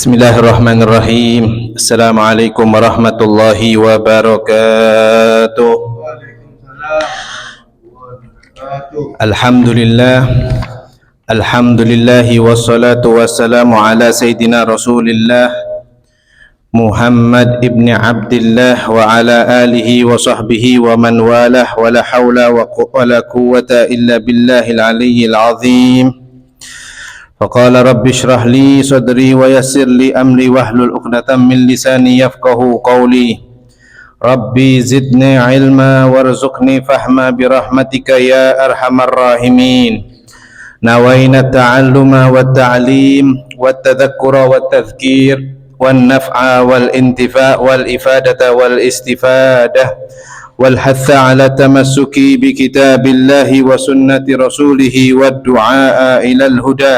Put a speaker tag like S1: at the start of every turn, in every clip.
S1: Bismillahirrahmanirrahim. Assalamualaikum warahmatullahi wabarakatuh. Alhamdulillah. Alhamdulillahi wassalatu wassalamu ala sayyidina Rasulillah Muhammad ibn Abdillah wa ala alihi wa sahbihi wa man walah wa la hawla wa la quwwata illa billahil aliyyil azim. فقال رب اشرح لي صدري ويسر لي أمري واحلل عقدة من لساني يفقهوا قولي ربي زدني علما وارزقني فهما برحمتك يا أرحم الراحمين نوينا التعلم والتعليم والتذكر والتذكير والنفع والانتفاع والإفادة والاستفادة والحث على التمسك بكتاب الله وسنة رسوله والدعاء إلى الهدى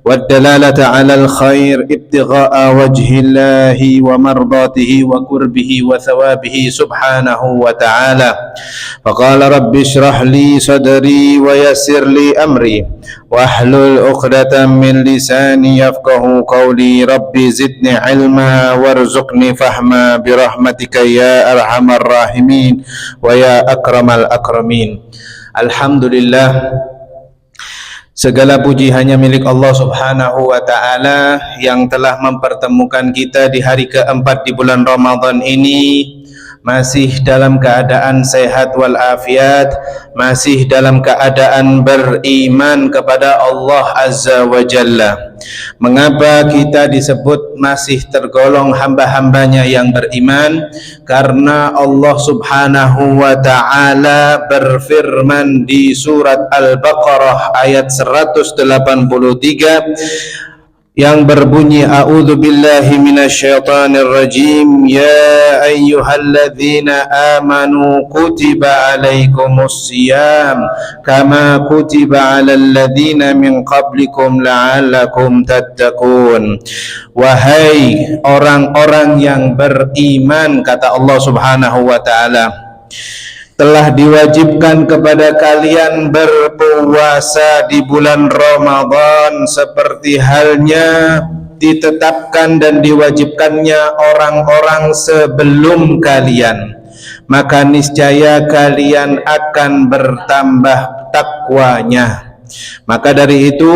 S1: والدلالة على الخير ابتغاء وجه الله ومرضاته وقربه وثوابه سبحانه وتعالى فقال رب اشرح لي صدري ويسر لي أمري واحلل عقدة من لساني يفقه قولي ربي زدني علما وارزقني فهما برحمتك يا أرحم الراحمين ويا أكرم الأكرمين. Alhamdulillah, segala puji hanya milik Allah Subhanahu wa Ta'ala yang telah mempertemukan kita di hari keempat di bulan Ramadan ini, masih dalam keadaan sehat walafiat, masih dalam keadaan beriman kepada Allah Azza wa Jalla. Mengapa kita disebut masih tergolong hamba-hambanya yang beriman? Karena Allah Subhanahu wa Ta'ala berfirman di surat Al-Baqarah ayat 183 yang berbunyi a'udzu billahi minasyaitonir rajim ya ayyuhalladzina amanu kutiba alaikumus syiyam kama kutiba alal ladzina min qablikum la'allakum tattaqun. Wahai orang-orang yang beriman, kata Allah Subhanahu wa Ta'ala, telah diwajibkan kepada kalian berpuasa di bulan Ramadan seperti halnya ditetapkan dan diwajibkannya orang-orang sebelum kalian, maka niscaya kalian akan bertambah takwanya. Maka dari itu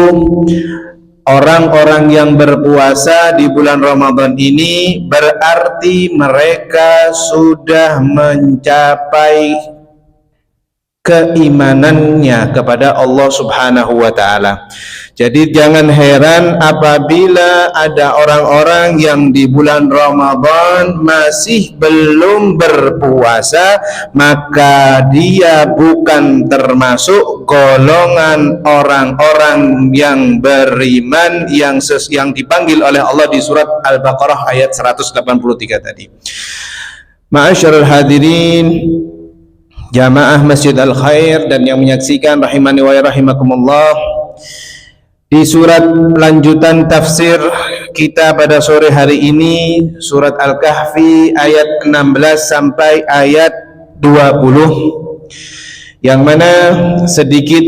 S1: orang-orang yang berpuasa di bulan Ramadan ini berarti mereka sudah mencapai keimanannya kepada Allah Subhanahu wa Ta'ala. Jadi jangan heran apabila ada orang-orang yang di bulan Ramadan masih belum berpuasa, maka dia bukan termasuk golongan orang-orang yang beriman yang dipanggil oleh Allah di surat Al-Baqarah ayat 183 tadi. Ma'asyiral hadirin, jamaah Masjid Al-Khair dan yang menyaksikan rahimani wa rahimakumullah, di surat lanjutan tafsir kita pada sore hari ini, surat Al-Kahfi ayat 16 sampai ayat 20, yang mana sedikit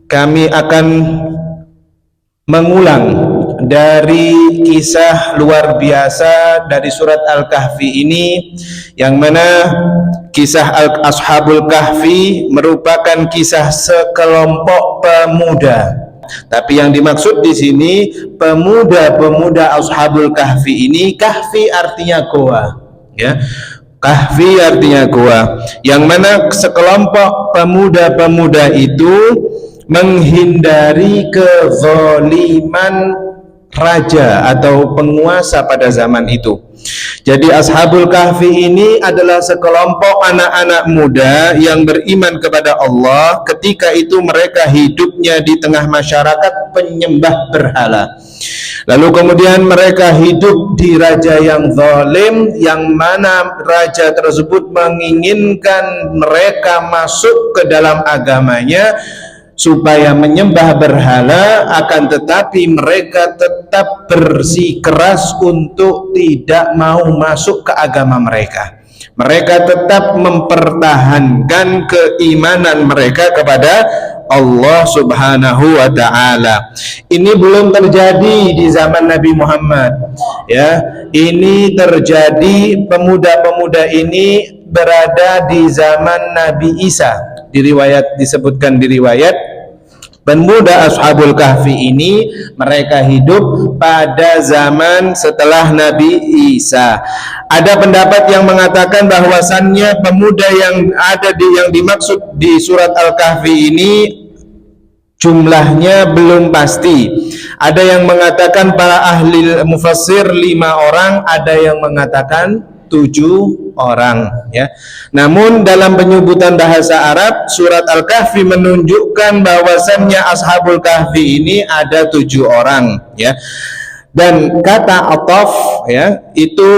S1: kami akan mengulang dari kisah luar biasa dari surat Al-Kahfi ini, yang mana kisah Ashabul Kahfi merupakan kisah sekelompok pemuda. Tapi yang dimaksud di sini pemuda-pemuda Ashabul Kahfi ini, kahfi artinya goa, ya. Kahfi artinya goa, yang mana sekelompok pemuda-pemuda itu menghindari kezaliman raja atau penguasa pada zaman itu. Jadi Ashabul Kahfi ini adalah sekelompok anak-anak muda yang beriman kepada Allah. Ketika itu mereka hidupnya di tengah masyarakat penyembah berhala. Lalu kemudian mereka hidup di raja yang zalim, yang mana raja tersebut menginginkan mereka masuk ke dalam agamanya supaya menyembah berhala, akan tetapi mereka tetap bersikeras untuk tidak mau masuk ke agama mereka. Mereka tetap mempertahankan keimanan mereka kepada Allah Subhanahu wa taala. Ini belum terjadi di zaman Nabi Muhammad, ya. Ini terjadi, pemuda-pemuda ini berada di zaman Nabi Isa. Disebutkan di riwayat, pemuda Ashabul Kahfi ini mereka hidup pada zaman setelah Nabi Isa. Ada pendapat yang mengatakan bahwasannya pemuda yang yang dimaksud di surat Al-Kahfi ini jumlahnya belum pasti. Ada yang mengatakan para ahli mufassir 5 orang, ada yang mengatakan 7 orang, ya. Namun dalam penyebutan bahasa Arab, surat Al-Kahfi menunjukkan bahwasannya Ashabul Kahfi ini ada 7 orang, ya. Dan kata ataf, ya, itu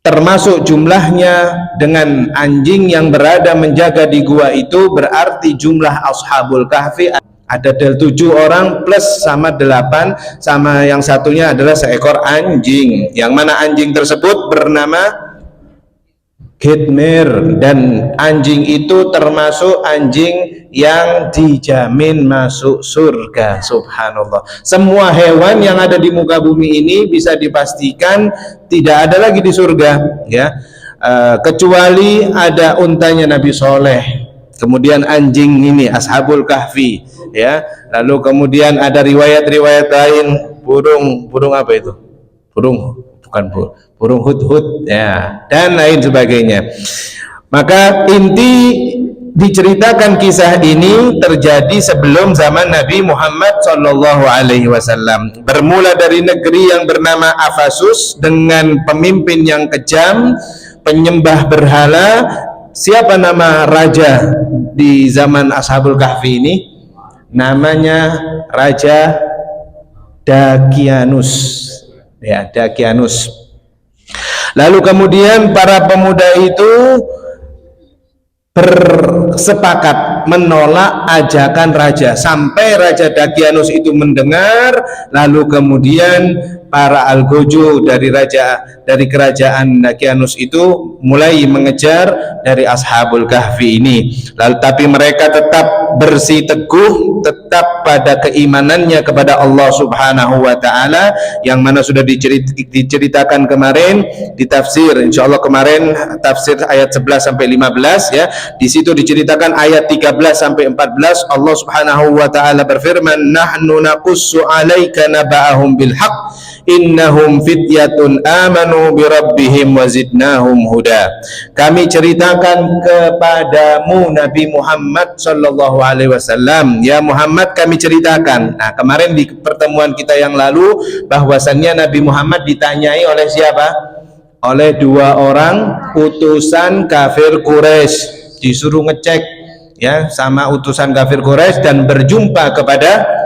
S1: termasuk jumlahnya dengan anjing yang berada menjaga di gua itu, berarti jumlah Ashabul Kahfi ada 7 orang plus sama 8, sama yang satunya adalah seekor anjing, yang mana anjing tersebut bernama Khidmir, dan anjing itu termasuk anjing yang dijamin masuk surga. Subhanallah. Semua hewan yang ada di muka bumi ini bisa dipastikan tidak ada lagi di surga, ya, kecuali ada untanya Nabi Soleh, kemudian anjing ini Ashabul Kahfi, ya. Lalu kemudian ada riwayat-riwayat lain, burung apa itu? Burung hudhud, ya, dan lain sebagainya. Maka inti diceritakan kisah ini terjadi sebelum zaman Nabi Muhammad Shallallahu Alaihi Wasallam. Bermula dari negeri yang bernama Afasus dengan pemimpin yang kejam, penyembah berhala. Siapa nama raja di zaman Ashabul Kahfi ini? Namanya Raja Dakianus, ya, Dakianus. Lalu kemudian para pemuda itu bersepakat menolak ajakan raja, sampai Raja Dakianus itu mendengar. Lalu kemudian para algojo dari kerajaan Dakianus itu mulai mengejar dari Ashabul Kahfi ini. Lalu tapi mereka tetap bersiteguh, tetap pada keimanannya kepada Allah Subhanahu wa taala, yang mana sudah diceritakan kemarin di tafsir, insyaallah kemarin tafsir ayat 11 sampai 15, ya. Di situ diceritakan ayat 13 sampai 14, Allah Subhanahu wa taala berfirman, nahnu naqussu 'alaika naba'ahum bil haqq innahum fityatun amanu bi rabbihim wa zidnahum huda. Kami ceritakan kepadamu Nabi Muhammad sallallahu alaihi wasallam, ya Muhammad, kami ceritakan. Nah, kemarin di pertemuan kita yang lalu bahwasannya Nabi Muhammad ditanyai oleh siapa? Oleh 2 orang utusan kafir Quraisy, disuruh ngecek, ya, sama utusan kafir Quraisy, dan berjumpa kepada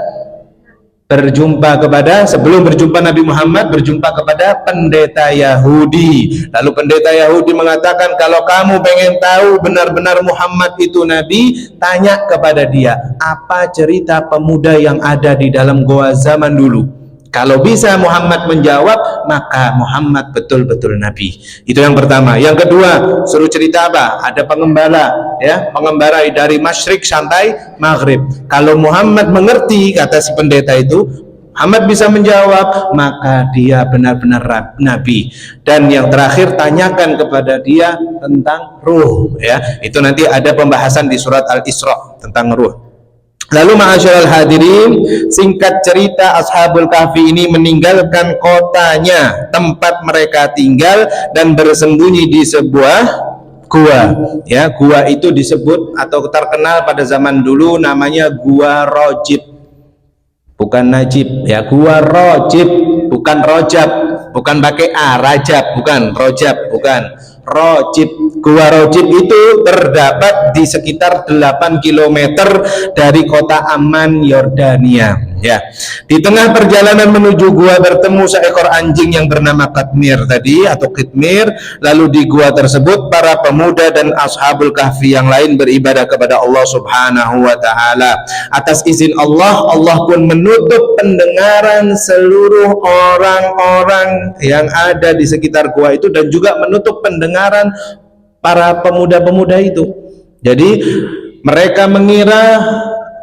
S1: sebelum berjumpa Nabi Muhammad, berjumpa kepada pendeta Yahudi. Lalu pendeta Yahudi mengatakan, kalau kamu pengen tahu benar-benar Muhammad itu Nabi, tanya kepada dia, apa cerita pemuda yang ada di dalam goa zaman dulu. Kalau bisa Muhammad menjawab, maka Muhammad betul-betul Nabi. Itu yang pertama. Yang kedua, suruh cerita apa? Ada pengembala, ya, pengembara dari masyrik sampai maghrib. Kalau Muhammad mengerti, kata si pendeta itu, Muhammad bisa menjawab, maka dia benar-benar Nabi. Dan yang terakhir, tanyakan kepada dia tentang ruh, ya. Itu nanti ada pembahasan di surat Al-Isra tentang ruh. Lalu ma'asyiral hadirin, singkat cerita Ashabul Kahfi ini meninggalkan kotanya, tempat mereka tinggal, dan bersembunyi di sebuah gua, ya. Gua itu disebut atau terkenal pada zaman dulu namanya Gua Rojib, bukan Najib, ya. Gua Rojib, bukan Rojab, bukan pakai A, Rajab, bukan Rojab, bukan Rojib. Gua Rojib itu terdapat di sekitar 8 km dari kota Amman, Yordania, ya. Di tengah perjalanan menuju gua bertemu seekor anjing yang bernama Khidmir tadi atau Khidmir. Lalu di gua tersebut para pemuda dan Ashabul Kahfi yang lain beribadah kepada Allah Subhanahu wa taala. Atas izin Allah, Allah pun menutup pendengaran seluruh orang-orang yang ada di sekitar gua itu, dan juga menutup pendengaran para pemuda-pemuda itu. Jadi Mereka mengira,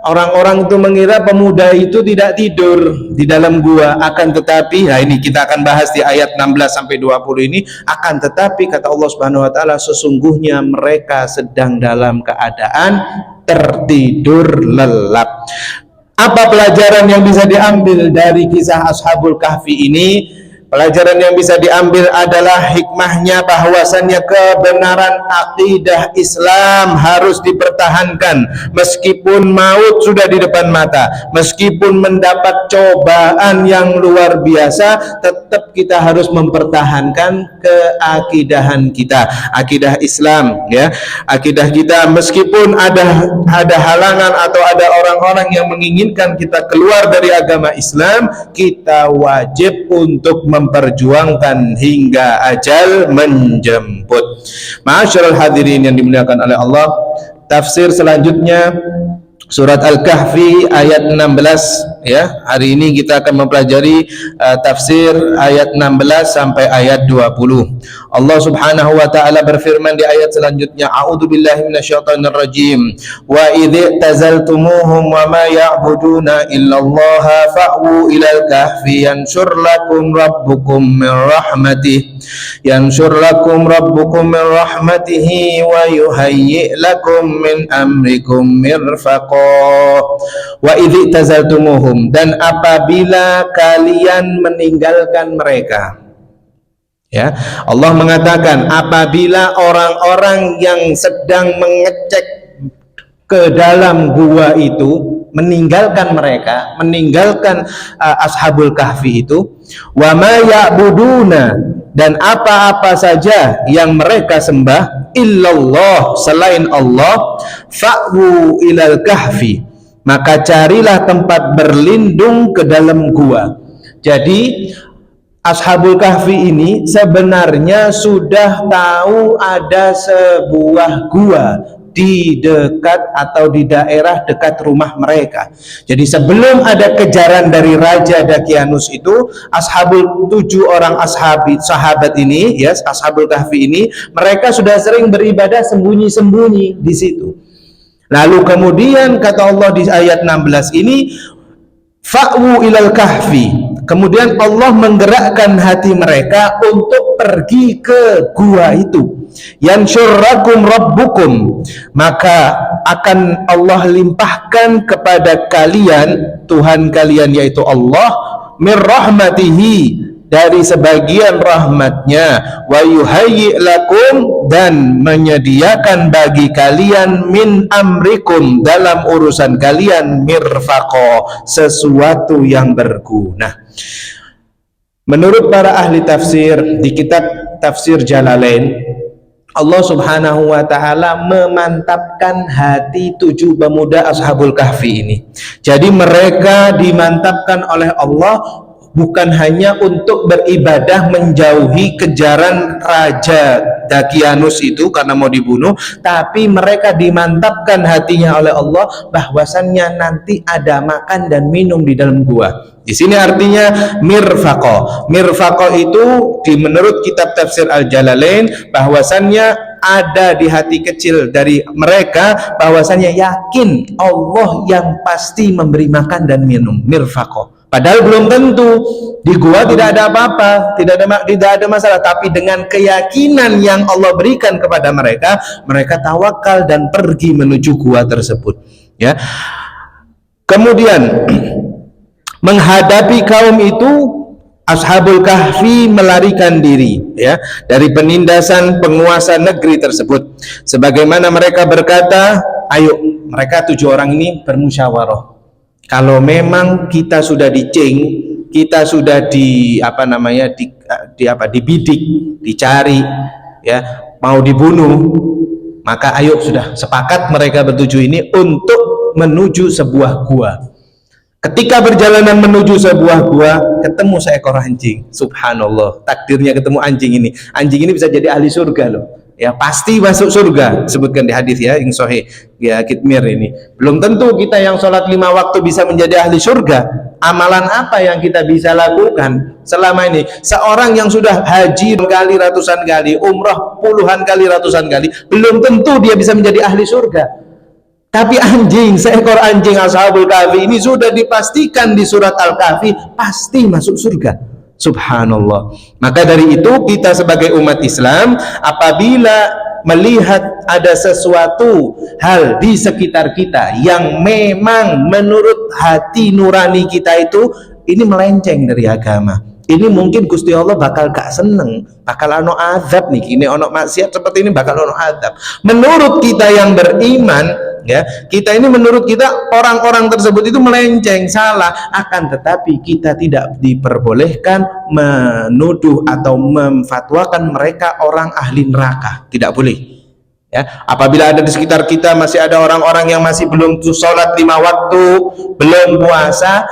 S1: orang-orang itu mengira pemuda itu tidak tidur di dalam gua, akan tetapi, nah ini kita akan bahas di ayat 16 sampai 20 ini, akan tetapi kata Allah Subhanahu wa taala, sesungguhnya mereka sedang dalam keadaan tertidur lelap. Apa pelajaran yang bisa diambil dari kisah Ashabul Kahfi ini? Pelajaran yang bisa diambil adalah hikmahnya bahwasannya kebenaran akidah Islam harus dipertahankan meskipun maut sudah di depan mata, meskipun mendapat cobaan yang luar biasa, tetap kita harus mempertahankan keakidahan kita, akidah Islam, ya, akidah kita. Meskipun ada halangan atau ada orang-orang yang menginginkan kita keluar dari agama Islam, kita wajib untuk memperjuangkan hingga ajal menjemput. Ma'asyiral hadirin yang dimuliakan oleh Allah, tafsir selanjutnya surat Al-Kahfi ayat 16, ya. Hari ini kita akan mempelajari tafsir ayat 16 sampai ayat 20. Allah Subhanahu wa taala berfirman di ayat selanjutnya, a'udzubillahi minasyaitonir rajim, wa idz tazaltumuhum wa ma ya'buduna illallaha fa'u ilal kahfi yanshur lakum rabbukum min rahmatih wa yuhayyi lakum min amrikum mirfaqah. Wa idz tazaltumuhum, dan apabila kalian meninggalkan mereka, ya, Allah mengatakan apabila orang-orang yang sedang mengecek ke dalam gua itu meninggalkan mereka, meninggalkan Ashabul Kahfi itu, wa ma ya'buduna, dan apa-apa saja yang mereka sembah, illallah, selain Allah, fa'wu ilal kahfi, maka carilah tempat berlindung ke dalam gua. Jadi Ashabul Kahfi ini sebenarnya sudah tahu ada sebuah gua di dekat atau di daerah dekat rumah mereka. Jadi sebelum ada kejaran dari Raja Dakianus itu, tujuh orang sahabat ini, ya, Ashabul Kahfi ini, mereka sudah sering beribadah sembunyi-sembunyi di situ. Lalu kemudian kata Allah di ayat 16 ini, fa'wu ilal kahfi. Kemudian Allah menggerakkan hati mereka untuk pergi ke gua itu. Yansyurrakum rabbukum, maka akan Allah limpahkan kepada kalian, Tuhan kalian yaitu Allah, min rahmatihi, dari sebagian rahmatnya, wa yuhayyi lakum, dan menyediakan bagi kalian, min amrikum, dalam urusan kalian, mirfaqo, sesuatu yang berguna. Menurut para ahli tafsir di kitab tafsir Jalalain, Allah Subhanahu wa taala memantapkan hati tujuh pemuda Ashabul Kahfi ini. Jadi mereka dimantapkan oleh Allah bukan hanya untuk beribadah menjauhi kejaran Raja Dakianus itu karena mau dibunuh, tapi mereka dimantapkan hatinya oleh Allah bahwasannya nanti ada makan dan minum di dalam gua. Di sini artinya mirfaqo. Mirfaqo itu menurut kitab tafsir Al-Jalalain bahwasannya ada di hati kecil dari mereka bahwasannya yakin Allah yang pasti memberi makan dan minum, mirfaqo. Padahal belum tentu, di gua tidak ada apa-apa, tidak ada masalah, tapi dengan keyakinan yang Allah berikan kepada mereka, mereka tawakal dan pergi menuju gua tersebut, ya. Kemudian menghadapi kaum itu, Ashabul Kahfi melarikan diri, ya, dari penindasan penguasa negeri tersebut. Sebagaimana mereka berkata, ayo, mereka tujuh orang ini bermusyawarah. Kalau memang kita sudah diceng, kita sudah dibidik, dicari, ya, mau dibunuh, maka ayo, sudah sepakat mereka bertujuh ini untuk menuju sebuah gua. Ketika perjalanan menuju sebuah gua, ketemu seekor anjing. Subhanallah, takdirnya ketemu anjing ini. Anjing ini bisa jadi ahli surga loh. Ya, pasti masuk surga, sebutkan di hadis, ya, yang sahih, ya, Kitmir ini. Belum tentu kita yang sholat 5 waktu bisa menjadi ahli surga. Amalan apa yang kita bisa lakukan selama ini? Seorang yang sudah haji kali ratusan kali, umrah puluhan kali ratusan kali, belum tentu dia bisa menjadi ahli surga. Tapi anjing, seekor anjing Ashabul Kahfi ini sudah dipastikan di surat Al-Kahfi pasti masuk surga. Subhanallah. Maka dari itu kita sebagai umat Islam apabila melihat ada sesuatu hal di sekitar kita yang memang menurut hati nurani kita itu ini melenceng dari agama, ini mungkin Gusti Allah bakal gak seneng, bakal ono azab nih, ini ono maksiat seperti ini bakal ono azab. Menurut kita yang beriman, ya, kita ini menurut kita orang-orang tersebut itu melenceng, salah, akan tetapi kita tidak diperbolehkan menuduh atau memfatwakan mereka orang ahli neraka, tidak boleh. Ya, apabila ada di sekitar kita masih ada orang-orang yang masih belum sholat 5 waktu, belum puasa,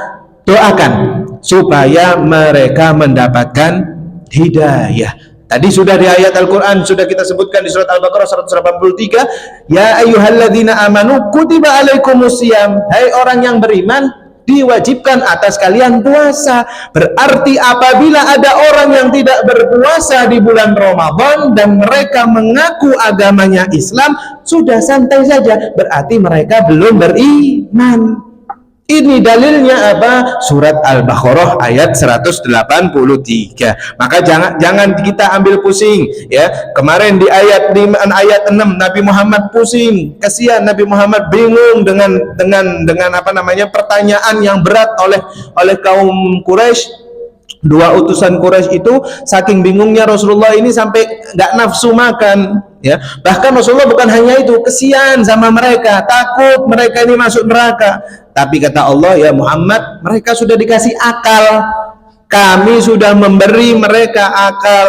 S1: doakan supaya mereka mendapatkan hidayah. Tadi sudah di ayat Al-Quran sudah kita sebutkan di surat Al-Baqarah 183, ya ayyuhalladzina amanu kutiba alaikumusiyam, hai orang yang beriman, diwajibkan atas kalian puasa. Berarti apabila ada orang yang tidak berpuasa di bulan Ramadan dan mereka mengaku agamanya Islam, sudah santai saja, berarti mereka belum beriman. Ini dalilnya apa? Surat Al-Baqarah ayat 183. Maka jangan kita ambil pusing, ya. Kemarin di ayat 6 Nabi Muhammad pusing, kasihan Nabi Muhammad bingung dengan apa namanya pertanyaan yang berat oleh kaum Quraisy. Dua utusan Quraisy itu saking bingungnya Rasulullah ini sampai nggak nafsu makan, ya. Bahkan Rasulullah bukan hanya itu, kesian sama mereka, takut mereka ini masuk neraka. Tapi kata Allah, ya Muhammad, mereka sudah dikasih akal, kami sudah memberi mereka akal.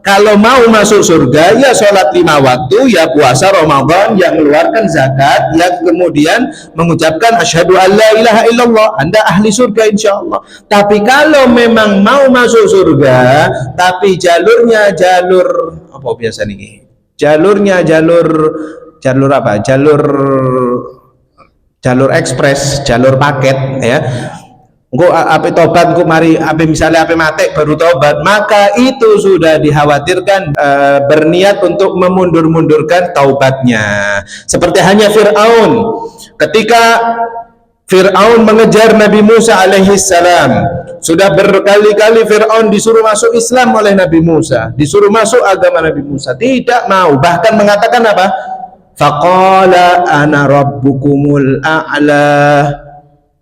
S1: Kalau mau masuk surga, ya sholat 5 waktu, ya puasa Ramadan, yang mengeluarkan zakat, yang kemudian mengucapkan asyhadu an la ilaha illallah, Anda ahli surga insyaallah. Tapi kalau memang mau masuk surga, tapi jalurnya jalur apa biasa nih? Jalurnya jalur apa? Jalur ekspres, jalur paket, ya. Engko ape tobat, engko mari ape misalnya ape mate baru tobat, maka itu sudah dikhawatirkan berniat untuk memundur-mundurkan taubatnya. Seperti hanya Fir'aun, ketika Fir'aun mengejar Nabi Musa alaihissalam, sudah berkali-kali Fir'aun disuruh masuk Islam oleh Nabi Musa, disuruh masuk agama Nabi Musa, tidak mau, bahkan mengatakan apa? Faqala ana rabbukumul a'la.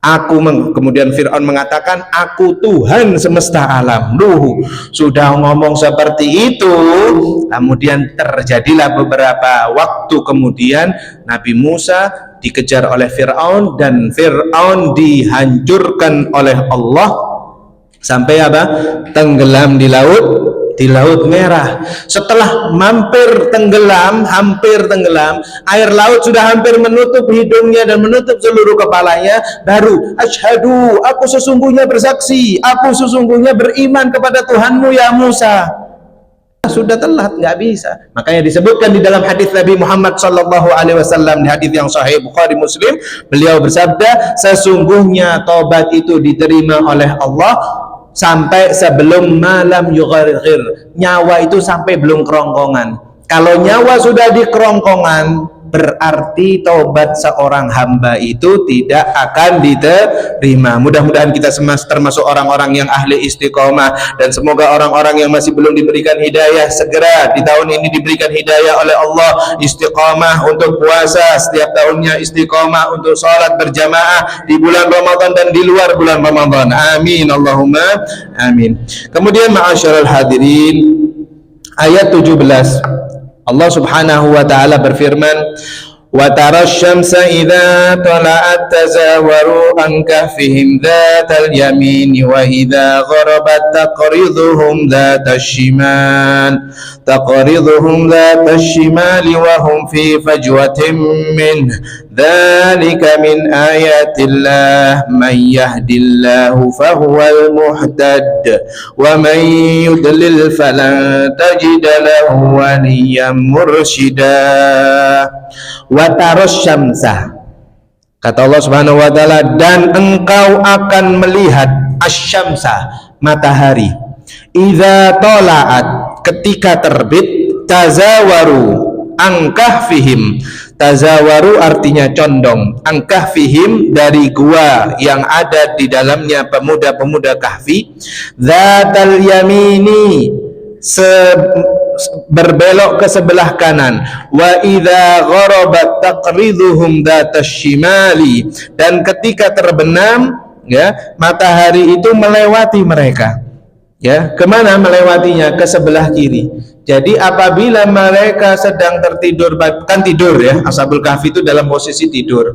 S1: Kemudian Fir'aun mengatakan, aku Tuhan semesta alam. Sudah ngomong seperti itu, kemudian terjadilah beberapa waktu kemudian Nabi Musa dikejar oleh Fir'aun dan Fir'aun dihancurkan oleh Allah sampai apa? Tenggelam di Laut Merah. Setelah hampir tenggelam, air laut sudah hampir menutup hidungnya dan menutup seluruh kepalanya, baru asyhadu, aku sesungguhnya bersaksi, aku sesungguhnya beriman kepada Tuhanmu ya Musa. Sudah telat, nggak bisa. Makanya disebutkan di dalam hadis Nabi Muhammad sallallahu alaihi wasallam, di hadis yang sahih Bukhari Muslim, beliau bersabda, sesungguhnya taubat itu diterima oleh Allah sampai sebelum malam yugharghir, nyawa itu sampai belum kerongkongan. Kalau nyawa sudah di kerongkongan, berarti taubat seorang hamba itu tidak akan diterima. Mudah-mudahan kita termasuk orang-orang yang ahli istiqomah, dan semoga orang-orang yang masih belum diberikan hidayah segera di tahun ini diberikan hidayah oleh Allah, istiqomah untuk puasa setiap tahunnya, istiqomah untuk sholat berjamaah di bulan Ramadan dan di luar bulan Ramadan. Amin Allahumma amin. Kemudian ma'asyiral hadirin, ayat 17 Allah Subhanahu wa taala berfirman, wa tarasyamsa idza tala'at tazawaru an kahfihim dzatal yamin wa idza gharabat taqriduhum dzatash shimal wa hum fi fajwatin min dzalika min ayatillah man yahdillahu fahuwal muhtad wa man yudlil falan tajid lahu waliyyan mursyida. Wa tarasyamsa, kata Allah Subhanahu wa taala, dan engkau akan melihat asyamsa, matahari, idza tala'at, ketika terbit, tazawaru an kahfihim, Tazawaru artinya condong, angkahfihim dari gua yang ada di dalamnya pemuda-pemuda kahfi, dzatal yamini berbelok ke sebelah kanan, wa idza gharabat taqriduhum dzatas shimali, dan ketika terbenam ya matahari itu melewati mereka. Ya, kemana melewatinya? Ke sebelah kiri. Jadi apabila mereka sedang tertidur, kan tidur ya, Ashabul Kahfi itu dalam posisi tidur.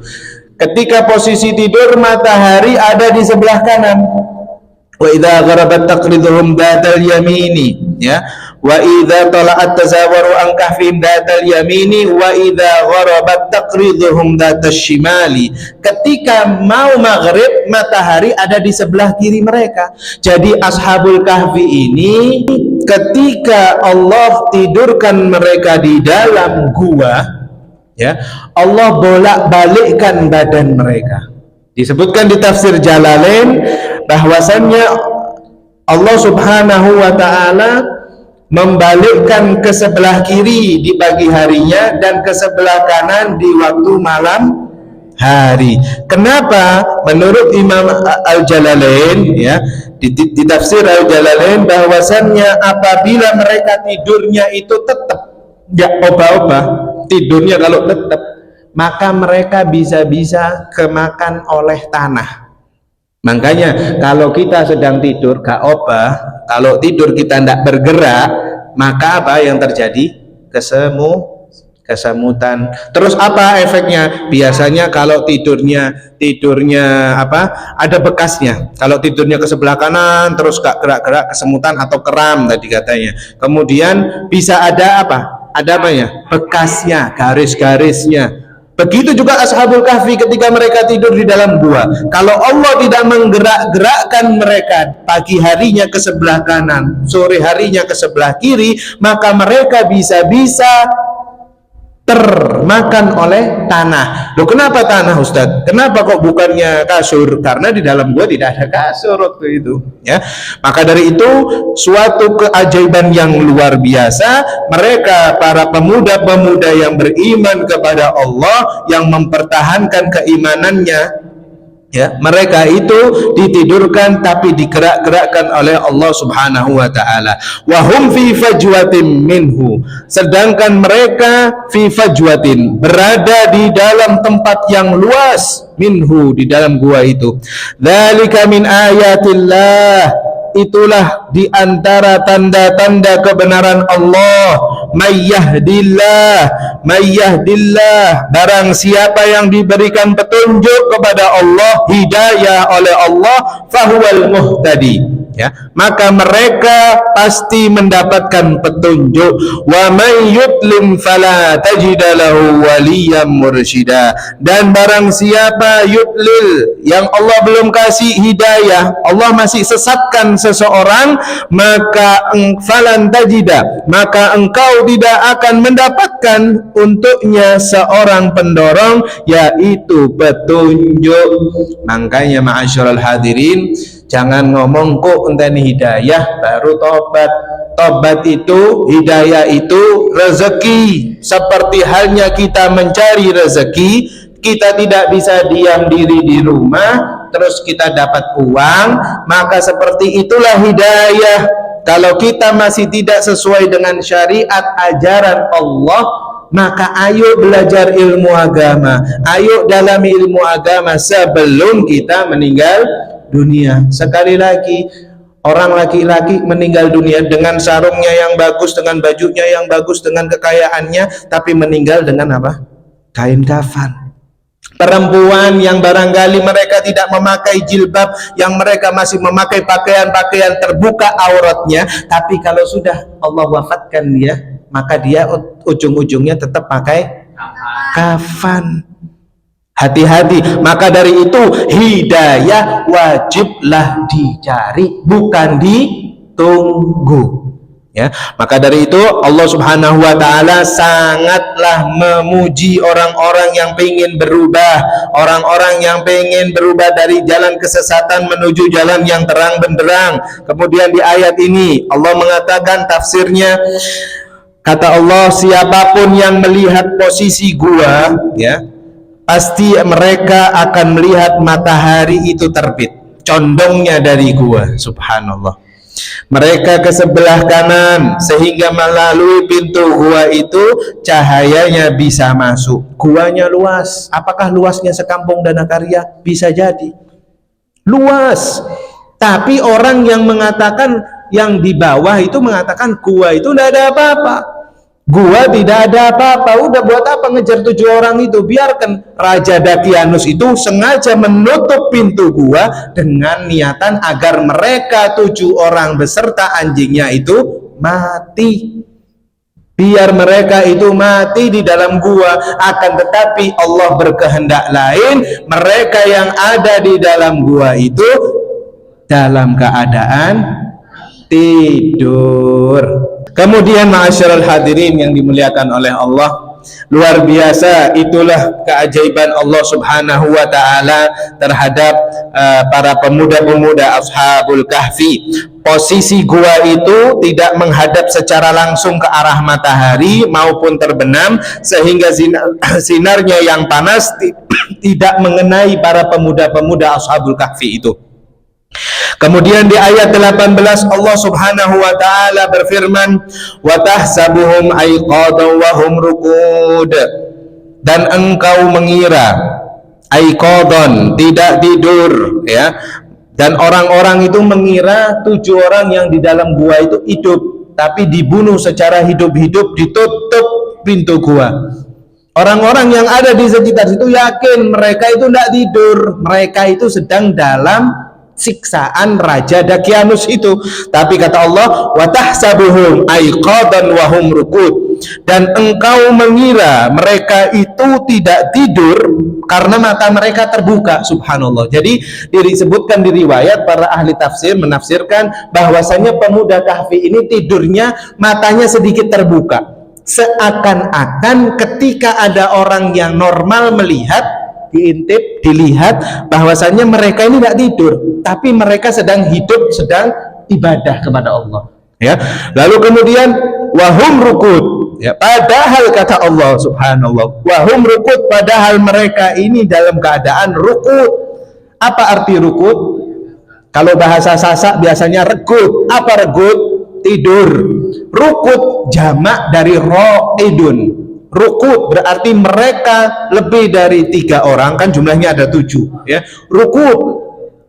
S1: Ketika posisi tidur, matahari ada di sebelah kanan. Wa idza gharabat taqriduhum dzatal yamini, ya. Wa idza tala'at tazawaru an kahfihim dzatal yamini wa idza gharabat taqriduhum dzatas shimali. Ketika mau maghrib, matahari ada di sebelah kiri mereka. Jadi Ashabul Kahfi ini ketika Allah tidurkan mereka di dalam gua, ya, Allah bolak-balikkan badan mereka. Disebutkan di tafsir Jalalain bahwasannya Allah Subhanahu wa ta'ala membalikkan ke sebelah kiri di pagi harinya dan ke sebelah kanan di waktu malam hari. Kenapa? Menurut Imam Al-Jalalain, ya, di tafsir Al-Jalalain, bahwasannya apabila mereka tidurnya itu tetap ya obah-obah, tidurnya kalau tetap, maka mereka bisa-bisa kemakan oleh tanah. Makanya kalau kita sedang tidur gak obah, kalau tidur kita tidak bergerak, maka apa yang terjadi? Kesemutan. Terus apa efeknya? Biasanya kalau tidurnya apa? Ada bekasnya. Kalau tidurnya ke sebelah kanan terus gak gerak-gerak, kesemutan atau kram tadi katanya. Kemudian bisa ada apa? Ada apa ya? Bekasnya, garis-garisnya. Begitu juga Ashabul Kahfi ketika mereka tidur di dalam gua. Kalau Allah tidak menggerak-gerakkan mereka pagi harinya ke sebelah kanan, sore harinya ke sebelah kiri, maka mereka bisa-bisa termakan oleh tanah. Loh, kenapa tanah, Ustadz? Kenapa kok bukannya kasur? Karena di dalam gua tidak ada kasur waktu itu, ya. Maka dari itu suatu keajaiban yang luar biasa, mereka para pemuda-pemuda yang beriman kepada Allah, yang mempertahankan keimanannya, ya, mereka itu ditidurkan tapi digerak-gerakkan oleh Allah Subhanahu wa ta'ala. Wa hum fi fajwatin minhu, sedangkan mereka fi fajwatin, berada di dalam tempat yang luas, minhu, di dalam gua itu. Dzalika min ayatillah, itulah di antara tanda-tanda kebenaran Allah. Mayyahdillah, barang siapa yang diberikan petunjuk kepada Allah, hidayah oleh Allah, fahuwal muhtadi, ya, maka mereka pasti mendapatkan petunjuk. Wa may yudlim fala tajida lahu waliyan mursyida, dan barang siapa yudlil, yang Allah belum kasih hidayah, Allah masih sesatkan seseorang, maka falan tajida, maka engkau tidak akan mendapatkan untuknya seorang pendorong, yaitu petunjuk. Makanya ma'asyiral hadirin, jangan ngomong kok enteni hidayah baru tobat. Tobat itu, hidayah itu rezeki. Seperti halnya kita mencari rezeki, kita tidak bisa diam diri di rumah terus kita dapat uang, maka seperti itulah hidayah. Kalau kita masih tidak sesuai dengan syariat ajaran Allah, maka ayo belajar ilmu agama, ayo dalami ilmu agama sebelum kita meninggal dunia. Sekali lagi, orang laki-laki meninggal dunia dengan sarungnya yang bagus, dengan bajunya yang bagus, dengan kekayaannya, tapi meninggal dengan apa? Kain kafan. Perempuan yang barangkali mereka tidak memakai jilbab, yang mereka masih memakai pakaian-pakaian terbuka auratnya, tapi kalau sudah Allah wafatkan dia, maka dia ujung-ujungnya tetap pakai kafan. Hati-hati. Maka dari itu hidayah wajiblah dicari, bukan ditunggu. Ya, maka dari itu Allah Subhanahu wa ta'ala sangatlah memuji orang-orang yang pengen berubah, orang-orang yang pengen berubah dari jalan kesesatan menuju jalan yang terang benderang. Kemudian di ayat ini Allah mengatakan tafsirnya, Kata Allah, siapapun yang melihat posisi gua, ya, pasti mereka akan melihat matahari itu terbit, condongnya dari gua. Subhanallah. Mereka ke sebelah kanan sehingga melalui pintu gua itu cahayanya bisa masuk. Guanya luas. Apakah luasnya sekampung Danakarya? Bisa jadi luas. Tapi orang yang mengatakan, yang di bawah itu mengatakan gua itu tidak ada apa-apa. Gua tidak ada apa-apa. Udah buat apa ngejar 7 orang itu? Biarkan. Raja Dakianus itu sengaja menutup pintu gua dengan niatan agar mereka 7 orang beserta anjingnya itu mati. Biar mereka itu mati di dalam gua. Akan tetapi Allah berkehendak lain. Mereka yang ada di dalam gua itu dalam keadaan tidur. Kemudian ma'asyiral hadirin yang dimuliakan oleh Allah, luar biasa itulah keajaiban Allah Subhanahu wa taala terhadap para pemuda-pemuda Ashabul Kahfi. Posisi gua itu tidak menghadap secara langsung ke arah matahari maupun terbenam, sehingga sinarnya yang panas tidak mengenai para pemuda-pemuda Ashabul Kahfi itu. Kemudian di ayat 18 Allah Subhanahu wa taala berfirman, "Wa tahsabuhum aiqadan wa hum ruqud." Dan engkau mengira aiqadan, tidak tidur, ya. Dan orang-orang itu mengira 7 orang yang di dalam gua itu hidup, tapi dibunuh secara hidup-hidup, ditutup pintu gua. Orang-orang yang ada di sekitar situ yakin mereka itu tidak tidur, mereka itu sedang dalam siksaan Raja Dakianus itu. Tapi kata Allah, wa tahsabuhum aiqadan wa hum ruqud, dan engkau mengira mereka itu tidak tidur karena mata mereka terbuka. Subhanallah. Jadi disebutkan di riwayat, para ahli tafsir menafsirkan bahwasanya pemuda Kahfi ini tidurnya matanya sedikit terbuka, seakan-akan ketika ada orang yang normal melihat, diintip, dilihat bahwasannya mereka ini tidak tidur, tapi mereka sedang hidup, sedang ibadah kepada Allah, ya. Lalu kemudian wahum rukud, ya, padahal kata Allah Subhanallah, wahum rukud, padahal mereka ini dalam keadaan rukud. Apa arti rukud? Kalau bahasa Sasak biasanya regut. Apa regut? Tidur. Rukud jamak dari ro'idun. Rukud berarti mereka lebih dari 3 orang, kan jumlahnya ada 7, ya. Rukud,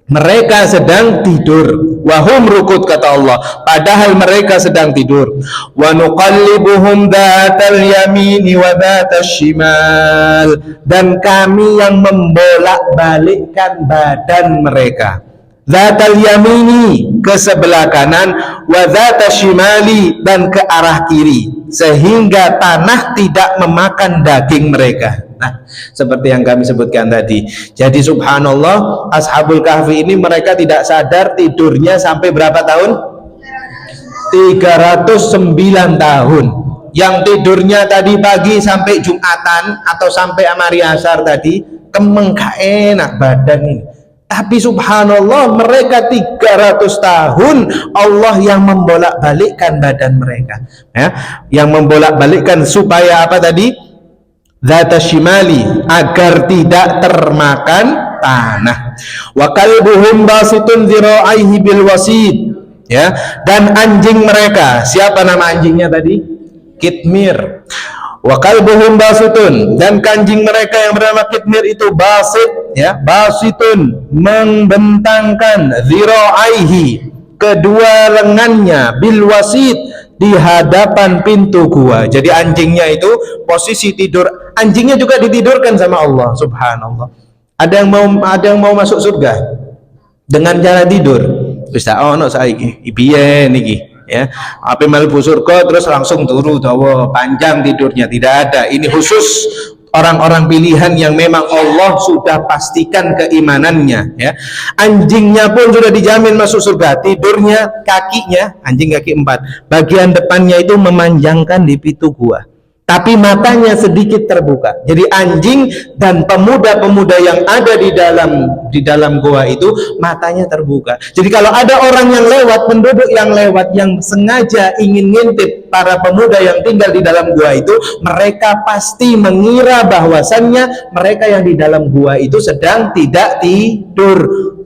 S1: mereka sedang tidur. Wahum rukud, kata Allah, padahal mereka sedang tidur. Wa nuqallibuhum dhatal yamini wa dhatal shimal, dan kami yang membolak-balikkan badan mereka. Dhatal yamini, ke sebelah kanan, wa dhatal shimali, dan ke arah kiri, sehingga tanah tidak memakan daging mereka. Nah, seperti yang kami sebutkan tadi. Jadi subhanallah, Ashabul Kahfi ini mereka tidak sadar tidurnya sampai berapa tahun? 309 tahun. Yang tidurnya tadi pagi sampai Jumatan atau sampai amari asar tadi, kemengka enak badan ini. Tapi subhanallah, mereka 300 tahun Allah yang membolak-balikkan badan mereka, ya, yang membolak-balikkan supaya apa tadi? Dzata shimali, agar tidak termakan tanah. Wa kalbuhum basitun dzira'aihi bil wasid, ya, dan anjing mereka, siapa nama anjingnya tadi? Kitmir. Wa kalbuhum basitun, dan kanjing mereka yang bernama Kitmir itu basit, ya, basitun, membentangkan, dzira'aihi, kedua lengannya, bil wasid, di hadapan pintu gua. Jadi anjingnya itu posisi tidur, anjingnya juga ditidurkan sama Allah subhanallah. Ada yang mau masuk surga dengan cara tidur. Wis tak ono saiki piye niki, ya. Ape mlebu surga terus langsung turu dawa panjang tidurnya, tidak ada. Ini khusus orang-orang pilihan yang memang Allah sudah pastikan keimanannya, ya. Anjingnya pun sudah dijamin masuk surga. Tidurnya, kakinya, anjing kaki 4, bagian depannya itu memanjangkan di pintu gua. tapi matanya sedikit terbuka. Jadi anjing dan pemuda-pemuda yang ada di dalam gua itu matanya terbuka. Jadi kalau ada orang yang lewat, penduduk yang lewat yang sengaja ingin ngintip para pemuda yang tinggal di dalam gua itu, mereka pasti mengira bahwasannya mereka yang di dalam gua itu sedang tidak tidur,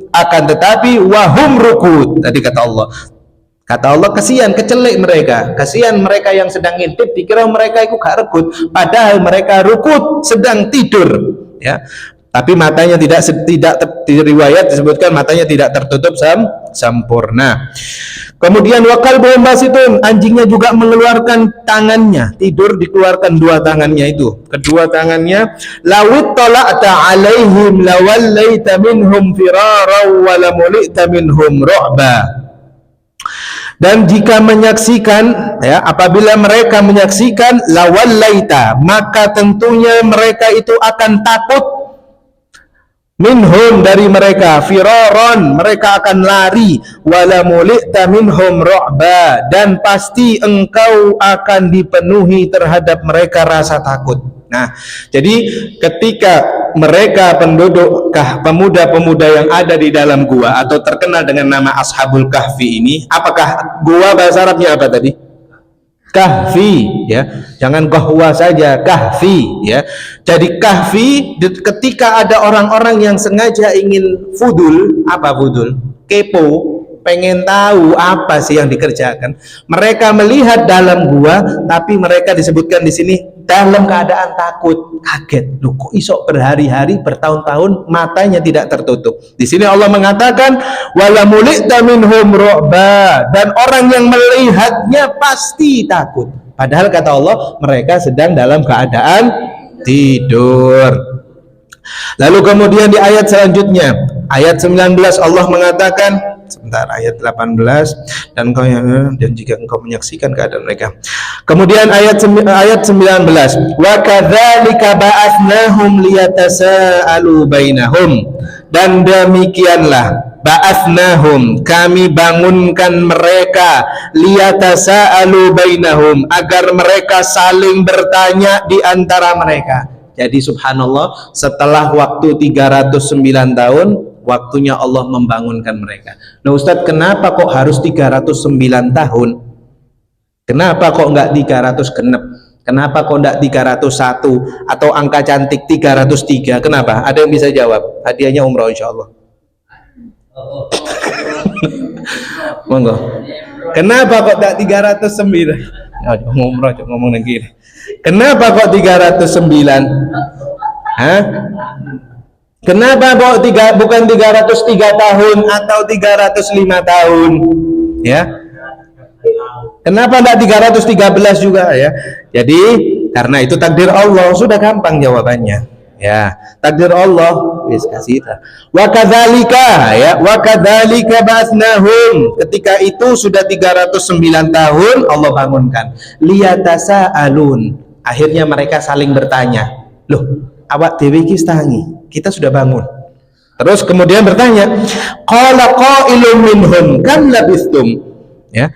S1: akan tetapi wahum rukud. Tadi kata Allah, kasihan, kecelek mereka, kasihan mereka yang sedang ngintip, dikira mereka itu gak rekut, padahal mereka rukut, sedang tidur, ya. Tapi matanya tidak riwayat disebutkan matanya tidak tertutup sempurna. Kemudian wakal basitun, anjingnya juga mengeluarkan tangannya, tidur dikeluarkan dua tangannya itu, kedua tangannya. Lawit tala'ta alaihim lawallaita minhum firara wa lamulita minhum ru'ba. Dan jika menyaksikan, ya, apabila mereka menyaksikan lawallaita, maka tentunya mereka itu akan takut, minhum dari mereka, firaron mereka akan lari, walamulita minhum ru'ba, dan pasti engkau akan dipenuhi terhadap mereka rasa takut. Nah, jadi ketika mereka penduduk pemuda-pemuda yang ada di dalam gua atau terkenal dengan nama Ashabul Kahfi ini, apakah gua bahasa Arabnya apa tadi? Kahfi, ya. Jangan gahwa saja, kahfi, ya. Jadi kahfi, ketika ada orang-orang yang sengaja ingin fudul, apa fudul? Kepo, pengen tahu apa sih yang dikerjakan. Mereka melihat dalam gua, tapi mereka disebutkan di sini dalam keadaan takut, kaget. Loh, kok isok berhari-hari, bertahun-tahun matanya tidak tertutup. Di sini Allah mengatakan wala mulita minhum ru'ba, dan orang yang melihatnya pasti takut. Padahal kata Allah mereka sedang dalam keadaan tidur. Lalu kemudian di ayat selanjutnya, ayat 19 Allah mengatakan, sebentar, ayat 18, dan jika engkau menyaksikan keadaan mereka. Kemudian ayat 19, wa kadzalika ba'atsnahum liyatasaalu bainahum, dan demikianlah ba'atsnahum, kami bangunkan mereka, liyatasaalu bainahum, agar mereka saling bertanya di antara mereka. Jadi subhanallah, setelah waktu 309 tahun, waktunya Allah membangunkan mereka. Nah Ustadz, kenapa kok harus 309 tahun? Kenapa kok enggak 300 genep? Kenapa kok enggak 301 atau angka cantik 303? Kenapa? Ada yang bisa jawab? Hadiahnya umroh insyaallah. Monggo. Kenapa kok enggak 309? Umroh ngomong lagi. Kenapa kok 309? Hah? Kenapa kok bukan 303 tahun atau 305 tahun? Ya. Kenapa enggak 313 juga ya? Jadi karena itu takdir Allah, sudah gampang jawabannya. Ya, takdir Allah wis kasih. Wa kadzalika, ya, wa kadzalika ba'atsnahum. Ketika itu sudah 309 tahun Allah bangunkan. Liyatasaalun. Akhirnya mereka saling bertanya. Loh, awak dhewe iki stangi, kita sudah bangun. Terus kemudian bertanya, qala qailun minhum kam labistum, ya.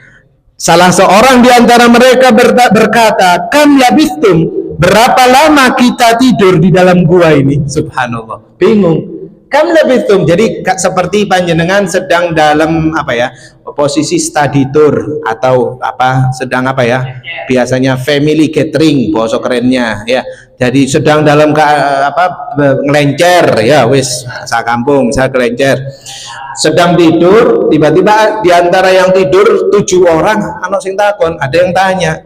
S1: Salah seorang di antara mereka berkata, kam labistum, berapa lama kita tidur di dalam gua ini? Subhanallah, bingung. Kam labistum, jadi seperti panjenengan sedang dalam apa ya, posisi study tour atau apa, sedang apa ya, biasanya family gathering bahasa kerennya ya. Jadi sedang dalam ngelencer ya, wis sa kampung saya kelencer, sedang tidur, tiba-tiba di antara yang tidur 7 orang anak sing takon, ada yang tanya,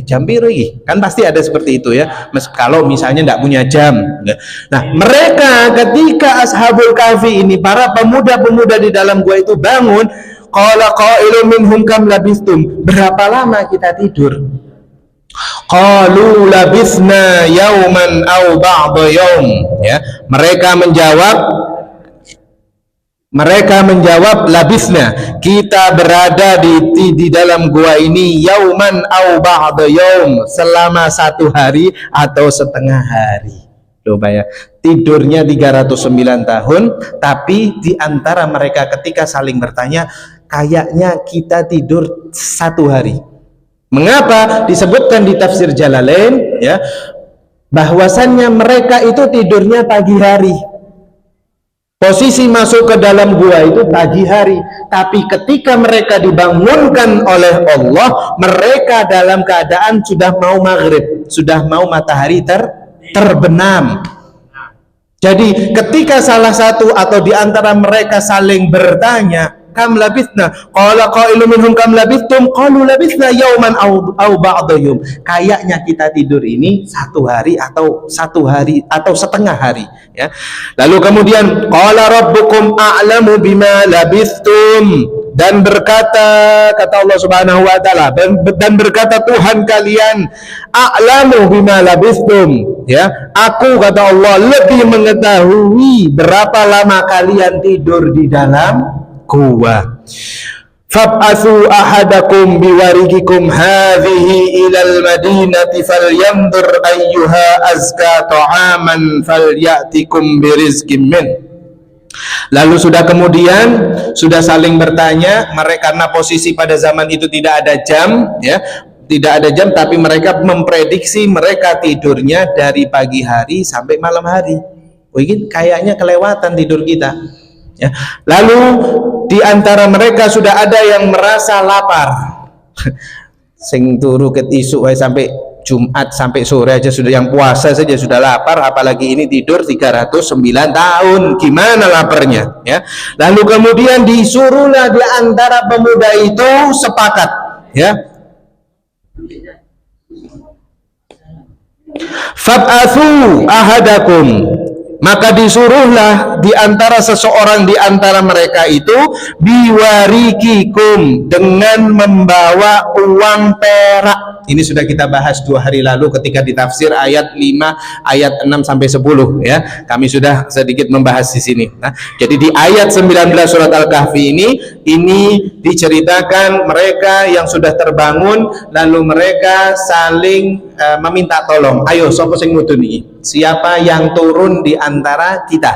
S1: jam piro iki? Kan pasti ada seperti itu ya, kalau misalnya tidak punya jam. Nah mereka ketika Ashabul Kahfi ini, para pemuda-pemuda di dalam gua itu bangun, qala qailun minhum kam labistum, berapa lama kita tidur? Qalu labisna yauman aw ba'da yaum, ya. Mereka menjawab labisna, kita berada di dalam gua ini yauman aw ba'da yaum, selama 1 hari atau setengah hari. Coba ya, tidurnya 309 tahun, tapi di antara mereka ketika saling bertanya, kayaknya kita tidur 1 hari. Mengapa disebutkan di tafsir Jalalain ya, bahwasannya mereka itu tidurnya pagi hari. Posisi masuk ke dalam gua itu pagi hari, tapi ketika mereka dibangunkan oleh Allah, mereka dalam keadaan sudah mau maghrib, sudah mau matahari terbenam. Jadi ketika salah satu atau di antara mereka saling bertanya, kam labithna, qala qailun minhum kam labithtum, qalu labithna yauman au ba'da yaum. Kayaknya kita tidur ini satu hari atau setengah hari ya. Lalu kemudian qala rabbukum a'lamu bima labithtum, dan berkata, kata Allah Subhanahu wa taala, dan berkata Tuhan kalian, a'lamu bima labithtum ya, aku kata Allah lebih mengetahui berapa lama kalian tidur di dalam gua. Fab'athu ahadakum biwarikikum hadhihi ilal madinati falyanzur ayyuha azka ta'aman falyatikum birizqin min. Lalu sudah kemudian sudah saling bertanya mereka, karena posisi pada zaman itu tidak ada jam ya, tidak ada jam, tapi mereka memprediksi mereka tidurnya dari pagi hari sampai malam hari. Begini kayaknya kelewatan tidur kita ya. Lalu di antara mereka sudah ada yang merasa lapar. Sing turu ket isuk sampai Jumat sampai sore aja sudah, yang puasa saja sudah lapar, apalagi ini tidur 309 tahun, gimana laparnya ya. Lalu kemudian disuruhlah di antara pemuda itu sepakat ya, fab'athu ahadakum, maka disuruhlah di antara seseorang di antara mereka itu biwarikikum, dengan membawa uang perak. Ini sudah kita bahas 2 hari lalu ketika ditafsir ayat 5 ayat 6 sampai 10 ya. Kami sudah sedikit membahas di sini. Nah, jadi di ayat 19 surat Al-Kahfi ini diceritakan mereka yang sudah terbangun lalu mereka saling meminta tolong. Ayo sapa sing mudun iki? Siapa yang turun di antara kita?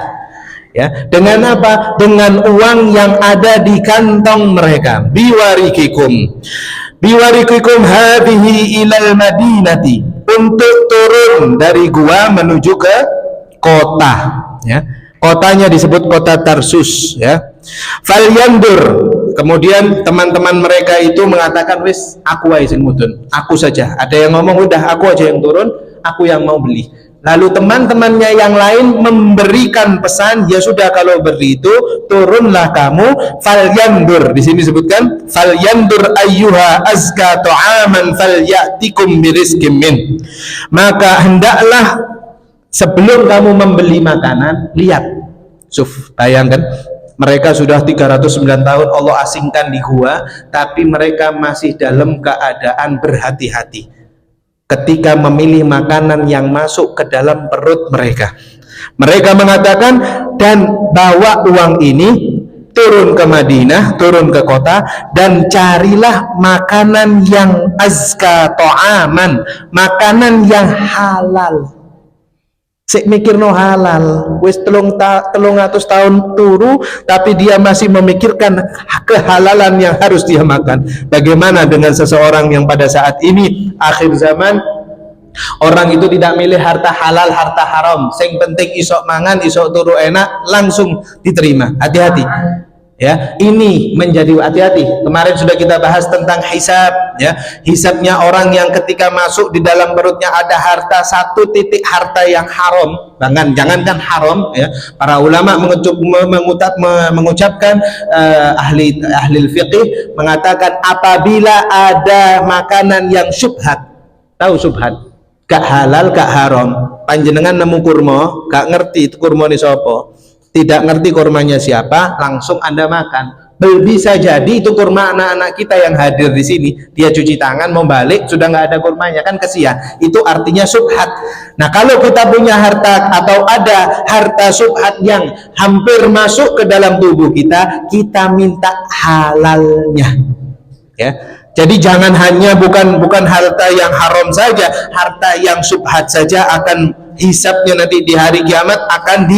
S1: Ya, dengan apa? Dengan uang yang ada di kantong mereka. Biwarikikum hadhihi ilal madinati, untuk turun dari gua menuju ke kota ya. Kotanya disebut kota Tarsus ya. Falyandur, kemudian teman-teman mereka itu mengatakan, wis aku wae sing mudun, aku saja. Ada yang ngomong udah aku aja yang turun, aku yang mau beli. Lalu teman-temannya yang lain memberikan pesan, ya sudah kalau begitu turunlah kamu. Falyandur, di sini disebutkan falyandur ayyuha azka ta'aman falyatikum birizqin min. Maka hendaklah sebelum kamu membeli makanan, lihat. Bayangkan mereka sudah 309 tahun Allah asingkan di gua, tapi mereka masih dalam keadaan berhati-hati ketika memilih makanan yang masuk ke dalam perut mereka. Mereka mengatakan, dan bawa uang ini turun ke Madinah, turun ke kota, dan carilah makanan yang azka ta'aman, makanan yang halal. Sik mikir no halal, wis 300 tahun turu, tapi dia masih memikirkan kehalalan yang harus dia makan. Bagaimana dengan seseorang yang pada saat ini akhir zaman, orang itu tidak milih harta halal, harta haram, sing penting isok mangan, isok turu enak, langsung diterima. Hati-hati ya, ini menjadi hati-hati. Kemarin sudah kita bahas tentang hisab ya, hisabnya orang yang ketika masuk di dalam perutnya ada harta, 1 titik harta yang haram, jangankan haram ya. Para ulama mengucapkan ahli fiqih mengatakan, apabila ada makanan yang syubhat, tahu syubhat, gak halal gak haram, panjenengan nemu kurma, gak ngerti itu kurma ini sopo, tidak ngerti kurmanya siapa, langsung Anda makan. Bisa jadi itu kurma anak-anak kita yang hadir di sini, dia cuci tangan mau balik sudah nggak ada kurmanya, kan kesian. Itu artinya subhat. Nah, kalau kita punya harta atau ada harta subhat yang hampir masuk ke dalam tubuh kita, kita minta halalnya ya. Jadi jangan hanya bukan harta yang haram saja, harta yang subhat saja akan hisabnya nanti di hari kiamat akan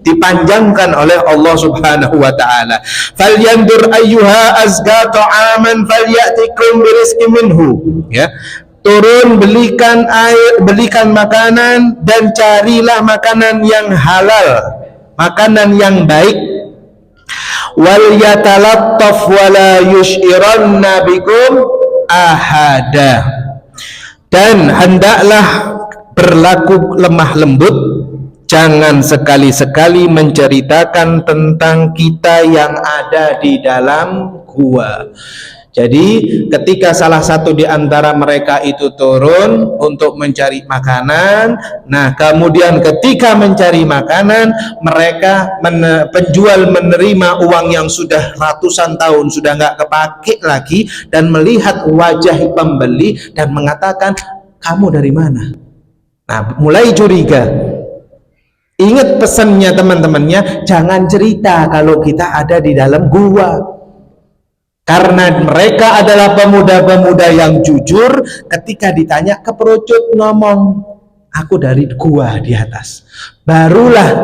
S1: dipanjangkan oleh Allah Subhanahu wa taala. Falyandur ayyuha azka ta'aman falyatikum birizqin minhu, ya. Turun, belikan air, belikan makanan, dan carilah makanan yang halal, makanan yang baik. Wal yatalattaf wala yushiranna bikum ahada, dan hendaklah berlaku lemah lembut, jangan sekali-sekali menceritakan tentang kita yang ada di dalam gua. Jadi ketika salah satu di antara mereka itu turun untuk mencari makanan, nah kemudian ketika mencari makanan, mereka penjual menerima uang yang sudah ratusan tahun sudah nggak kepake lagi, dan melihat wajah pembeli dan mengatakan, kamu dari mana? Nah, mulai curiga. Ingat pesannya teman-temannya, jangan cerita kalau kita ada di dalam gua. Karena mereka adalah pemuda-pemuda yang jujur, ketika ditanya keperucut ngomong, aku dari gua di atas. Barulah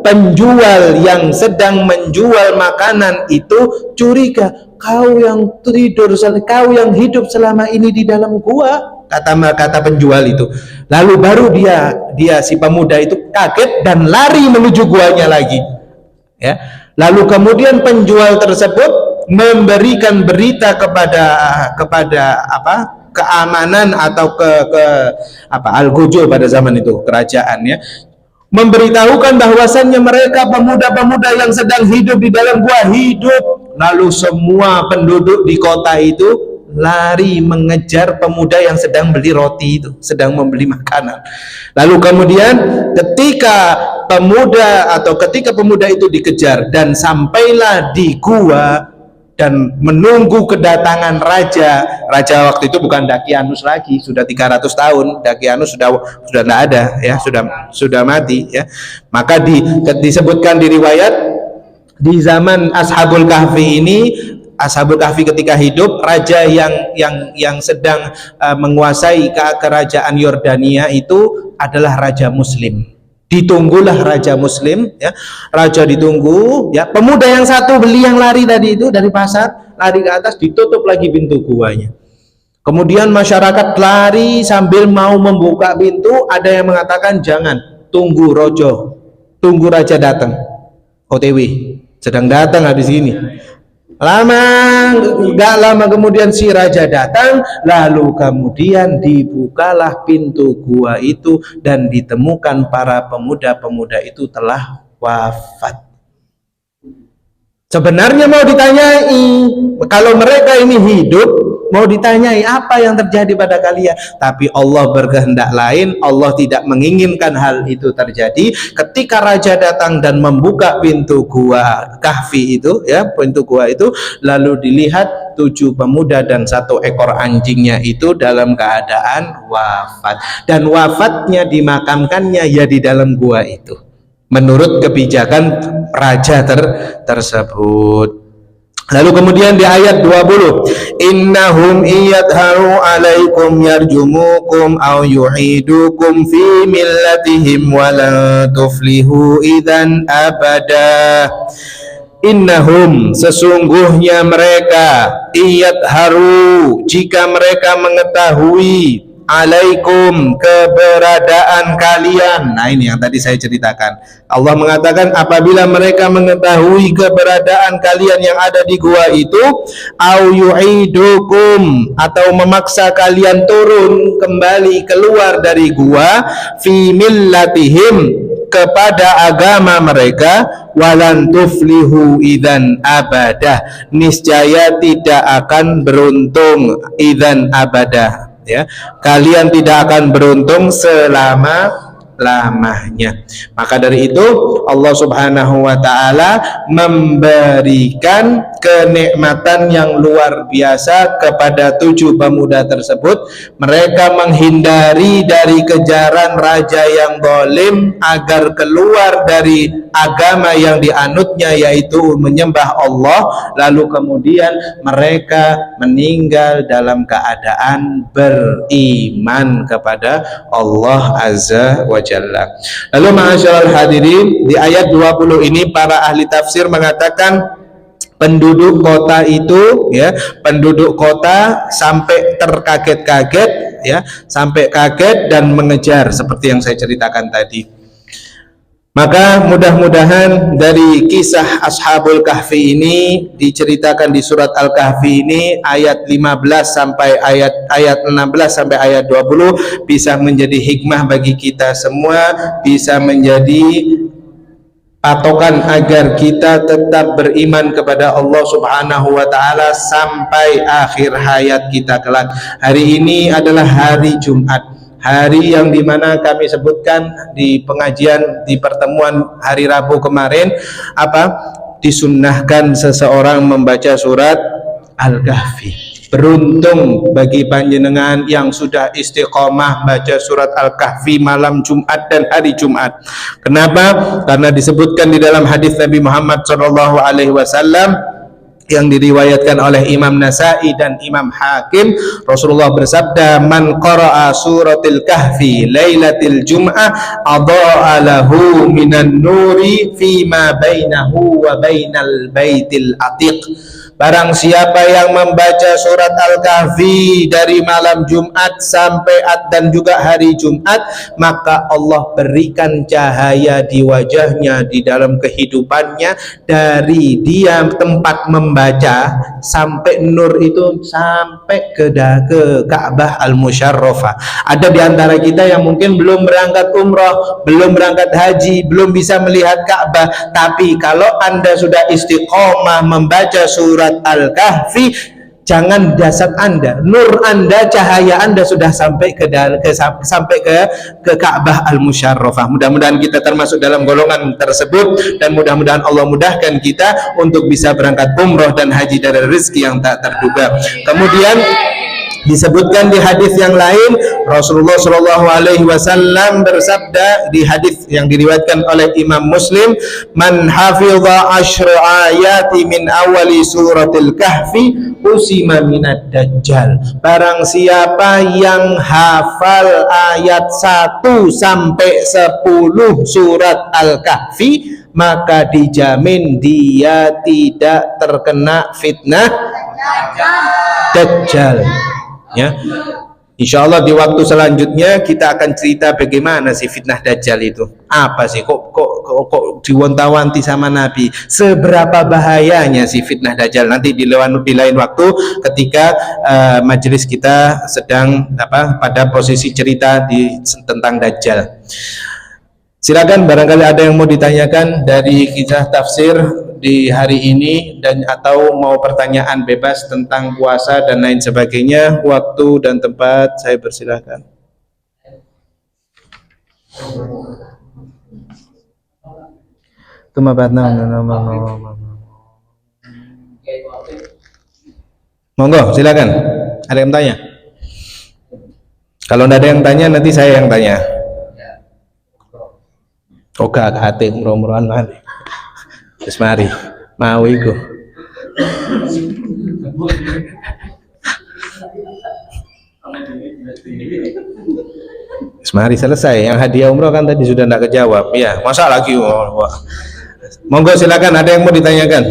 S1: penjual yang sedang menjual makanan itu curiga, kau yang tidur, kau yang hidup selama ini di dalam gua, kata penjual itu. Lalu baru dia si pemuda itu kaget dan lari menuju guanya lagi, ya. Lalu kemudian penjual tersebut memberikan berita kepada keamanan atau Al-Gojo pada zaman itu, kerajaan, ya, memberitahukan bahwasannya mereka pemuda-pemuda yang sedang hidup di dalam gua hidup. Lalu semua penduduk di kota itu lari mengejar pemuda yang sedang beli roti itu, sedang membeli makanan. Lalu kemudian ketika pemuda itu dikejar dan sampailah di gua dan menunggu kedatangan raja waktu itu bukan Dakianus lagi, sudah 300 tahun Dakianus sudah tidak ada, ya, sudah mati, ya. Maka disebutkan di riwayat di zaman Ashabul Kahfi ini, Ashabul Kahfi ketika hidup, raja yang sedang menguasai kerajaan Yordania itu adalah raja Muslim. Ditunggulah raja Muslim, ya, raja ditunggu, ya. Pemuda yang satu beli yang lari tadi itu dari pasar, lari ke atas, ditutup lagi pintu guanya. Kemudian masyarakat lari sambil mau membuka pintu, ada yang mengatakan jangan, tunggu raja datang, OTW sedang datang habis ini. Gak lama kemudian si raja datang, lalu kemudian dibukalah pintu gua itu dan ditemukan para pemuda-pemuda itu telah wafat. Sebenarnya mau ditanyai, kalau mereka ini hidup, mau ditanyai apa yang terjadi pada kalian, tapi Allah berkehendak lain. Allah tidak menginginkan hal itu terjadi. Ketika raja datang dan membuka pintu gua Kahfi itu, ya, pintu gua itu, lalu dilihat 7 pemuda dan 1 ekor anjingnya itu dalam keadaan wafat, dan wafatnya dimakamkannya ya di dalam gua itu menurut kebijakan raja tersebut. Lalu kemudian di ayat 20, innahum iyadharu alaikum yarjumukum aw yu'idukum fi millatihim wa la tuflihu idzan abada. Innahum, sesungguhnya mereka, iyadharu, jika mereka mengetahui, alaikum, keberadaan kalian. Nah, ini yang tadi saya ceritakan. Allah mengatakan apabila mereka mengetahui keberadaan kalian yang ada di gua itu, au yu'idukum, atau memaksa kalian turun kembali keluar dari gua, fi millatihim, kepada agama mereka, walan tuflihu idzan abadah, niscaya tidak akan beruntung, idzan abadah, ya, kalian tidak akan beruntung selama-lamanya. Maka dari itu Allah Subhanahu wa taala memberikan kenikmatan yang luar biasa kepada 7 pemuda tersebut. Mereka menghindari dari kejaran raja yang zalim agar keluar dari agama yang dianutnya, yaitu menyembah Allah. Lalu kemudian mereka meninggal dalam keadaan beriman kepada Allah Azza wa Jalla. Lalu ma'asyiral hadirin, di ayat 20 ini para ahli tafsir mengatakan penduduk kota itu, ya, penduduk kota sampai terkaget-kaget, ya, sampai kaget dan mengejar seperti yang saya ceritakan tadi. Maka mudah-mudahan dari kisah Ashabul Kahfi ini diceritakan di surat Al-Kahfi ini ayat 15 sampai ayat 16 sampai ayat 20 bisa menjadi hikmah bagi kita semua, bisa menjadi patokan agar kita tetap beriman kepada Allah Subhanahu wa taala sampai akhir hayat kita kelak. Hari ini adalah hari Jumat, hari yang dimana kami sebutkan di pengajian di pertemuan hari Rabu kemarin, disunnahkan seseorang membaca surat Al-Kahfi. Beruntung bagi panjenengan yang sudah istiqomah baca surat Al-Kahfi malam Jumat dan hari Jumat. Kenapa? Karena disebutkan di dalam hadis Nabi Muhammad SAW yang diriwayatkan oleh Imam Nasai dan Imam Hakim, Rasulullah bersabda, "Man qara'a suratil kahfi lailatil jum'ah adha'a lahu minan nuri fima bainahu wa bainal baitil atiq." Barang siapa yang membaca surat Al-Kahfi dari malam Jumat sampai dan juga hari Jumat, maka Allah berikan cahaya di wajahnya di dalam kehidupannya, dari dia tempat membaca sampai nur itu sampai ke Ka'bah Al-Musyarrafah. Ada di antara kita yang mungkin belum berangkat umrah, belum berangkat haji, belum bisa melihat Ka'bah, tapi kalau Anda sudah istiqomah membaca surat Al-Kahfi, jangan jasad Anda, nur Anda, cahaya Anda sudah sampai ke Ka'bah Al-Musyarrafah. Mudah-mudahan kita termasuk dalam golongan tersebut, dan mudah-mudahan Allah mudahkan kita untuk bisa berangkat umroh dan haji dari rezeki yang tak terduga. Kemudian disebutkan di hadis yang lain, Rasulullah Shallallahu Alaihi Wasallam bersabda di hadis yang diriwayatkan oleh Imam Muslim, "Man hafidha ashra ayati min awali suratil kahfi usima minad dajjal." Barang siapa yang hafal ayat 1 sampai 10 surat Al-Kahfi, maka dijamin dia tidak terkena fitnah Dajjal. Ya, insya Allah di waktu selanjutnya kita akan cerita bagaimana sih fitnah Dajjal itu. Apa sih kok diwanti-wanti sama Nabi? Seberapa bahayanya sih fitnah Dajjal? Nanti di lain waktu ketika majelis kita sedang pada posisi cerita tentang Dajjal. Silakan barangkali ada yang mau ditanyakan dari kisah tafsir di hari ini, dan atau mau pertanyaan bebas tentang puasa dan lain sebagainya. Waktu dan tempat saya persilahkan. Monggo silakan. Ada yang tanya? Kalau tidak ada yang tanya, nanti saya yang tanya. Oke, hati umroh-umrohan mana? Terus mari, mau iku. Mari selesai. Yang hadiah umroh kan tadi sudah tidak kejawab. Ya, masa lagi? Monggo silakan. Ada yang mau ditanyakan?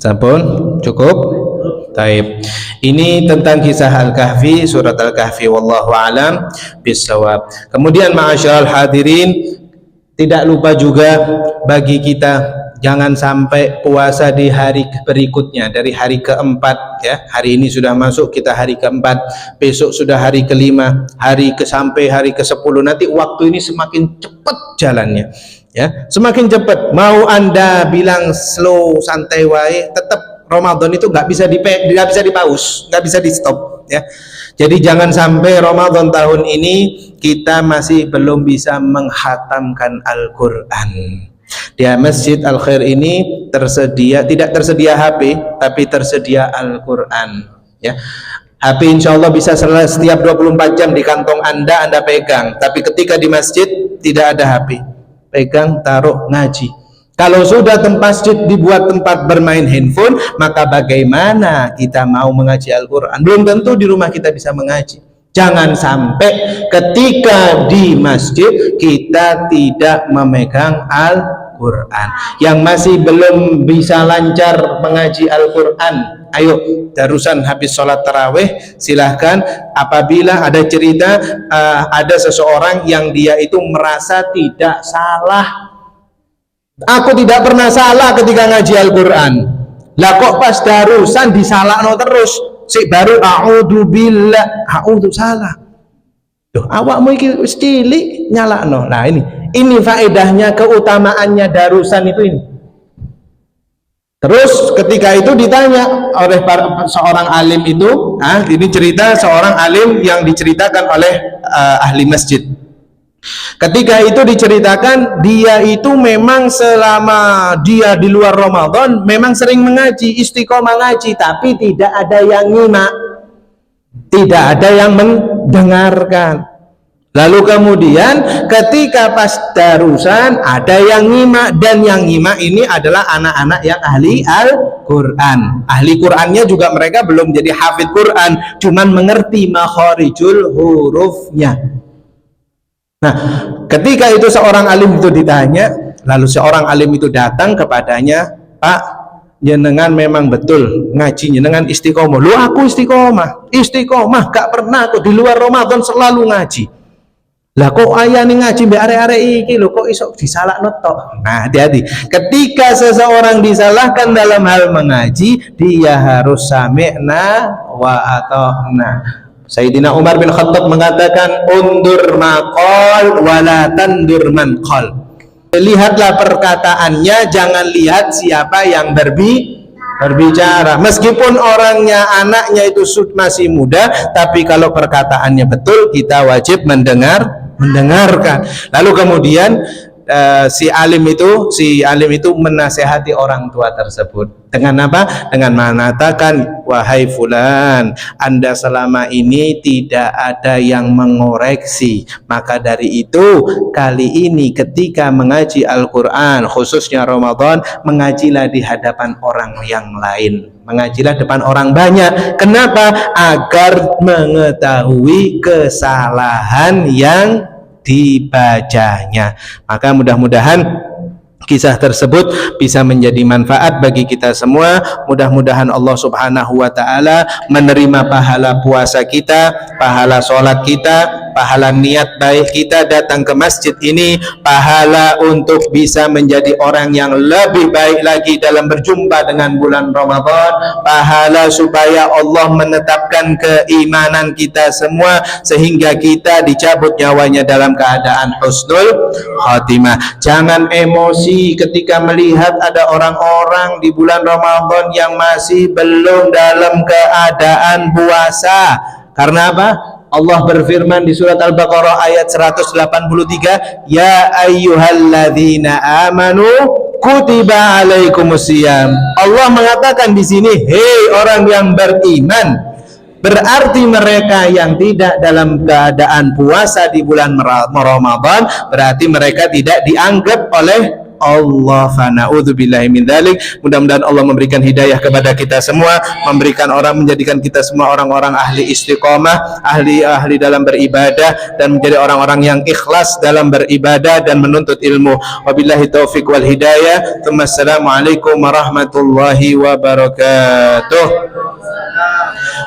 S1: Sampun, cukup. Taib. Ini tentang kisah Al-Kahfi, surat Al-Kahfi, wallahu alam bissawab. Kemudian ma'asyiral hadirin, tidak lupa juga bagi kita, jangan sampai puasa di hari berikutnya, dari hari keempat, ya. Hari ini sudah masuk kita hari keempat, besok sudah hari kelima, sampai hari ke-10. Nanti waktu ini semakin cepat jalannya, ya, semakin cepat. Mau Anda bilang slow, santai wae, tetap Ramadan itu nggak bisa dipaus, nggak bisa di stop, ya. Jadi jangan sampai Ramadan tahun ini kita masih belum bisa menghatamkan Al-Quran. Di Masjid Al Khair ini tidak tersedia HP, tapi tersedia Al-Quran. Ya, HP insya Allah bisa setiap 24 jam di kantong Anda pegang. Tapi ketika di masjid tidak ada HP, pegang, taruh, ngaji. Kalau sudah masjid dibuat tempat bermain handphone, maka bagaimana kita mau mengaji Al-Quran? Belum tentu di rumah kita bisa mengaji. Jangan sampai ketika di masjid kita tidak memegang Al-Quran. Yang masih belum bisa lancar mengaji Al-Quran, ayo darusan habis sholat tarawih, silahkan. Apabila ada cerita ada seseorang yang dia itu merasa tidak salah, aku tidak pernah salah ketika ngaji Al-Quran, lah kok pas darusan disalahno terus, sik baru a'udzubillah, salah. Duh, awakmu iki wis cilik nyalakno. Nah, ini faedahnya, keutamaannya darusan itu ini. Terus ketika itu ditanya oleh seorang alim itu, ini cerita seorang alim yang diceritakan oleh ahli masjid. Ketika itu diceritakan, dia itu memang selama dia di luar Ramadan memang sering mengaji, istiqomah ngaji, tapi tidak ada yang nyimak, tidak ada yang mendengarkan. Lalu kemudian ketika pas darusan ada yang nyimak, dan yang nyimak ini adalah anak-anak yang ahli Al-Quran. Ahli Qurannya juga mereka belum jadi hafidh Quran, cuman mengerti makharijul hurufnya. Nah, ketika itu seorang alim itu ditanya, lalu seorang alim itu datang kepadanya, Pak, jenengan memang betul ngaji jenengan istiqomah. Lu aku istiqomah, gak pernah kok di luar Ramadan selalu ngaji. Lah kok ayah nih ngaji mbak are-are iki lho, kok iso disalahno tok. Nah, hati-hati. Ketika seseorang disalahkan dalam hal mengaji, dia harus sami'na wa ata'na. Sayyidina Umar bin Khattab mengatakan, undur maqal wala tandur man qal. Lihatlah perkataannya, jangan lihat siapa yang berbicara. Meskipun orangnya, anaknya itu masih muda, tapi kalau perkataannya betul, kita wajib mendengarkan. Lalu kemudian si alim itu menasehati orang tua tersebut dengan apa? Dengan mengatakan, wahai fulan, Anda selama ini tidak ada yang mengoreksi, maka dari itu kali ini ketika mengaji Al-Quran khususnya Ramadan, mengajilah di hadapan orang yang lain, mengajilah depan orang banyak. Kenapa? Agar mengetahui kesalahan yang dibacanya. Maka mudah-mudahan kisah tersebut bisa menjadi manfaat bagi kita semua. Mudah-mudahan Allah Subhanahu wa ta'ala menerima pahala puasa kita, pahala sholat kita, pahala niat baik kita datang ke masjid ini, pahala untuk bisa menjadi orang yang lebih baik lagi dalam berjumpa dengan bulan Ramadan, pahala supaya Allah menetapkan keimanan kita semua sehingga kita dicabut nyawanya dalam keadaan husnul khatimah. Jangan emosi ketika melihat ada orang-orang di bulan Ramadan yang masih belum dalam keadaan puasa. Karena apa? Allah berfirman di surat Al-Baqarah ayat 183, ya ayyuhalladzina amanu kutiba alaikumusiyam. Allah mengatakan di sini, hei orang yang beriman, berarti mereka yang tidak dalam keadaan puasa di bulan Ramadan, berarti mereka tidak dianggap oleh Allah. Fana'udzubillahi min dzalik. Mudah-mudahan Allah memberikan hidayah kepada kita semua, menjadikan kita semua orang-orang ahli istiqomah, ahli dalam beribadah, dan menjadi orang-orang yang ikhlas dalam beribadah dan menuntut ilmu. Wabillahi taufiq wal hidayah. Assalamualaikum warahmatullahi wabarakatuh.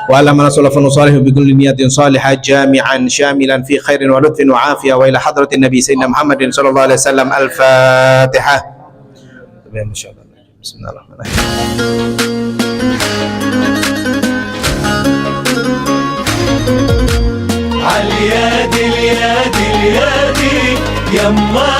S1: وعلى من رسول فنصالح بكل نية صالحة جامعا شاملا في خير ولطف وعافية وإلى حضرة النبي سيدنا محمد صلى الله عليه وسلم. الفاتحة. بسم الله الرحمن الرحيم. اليد يما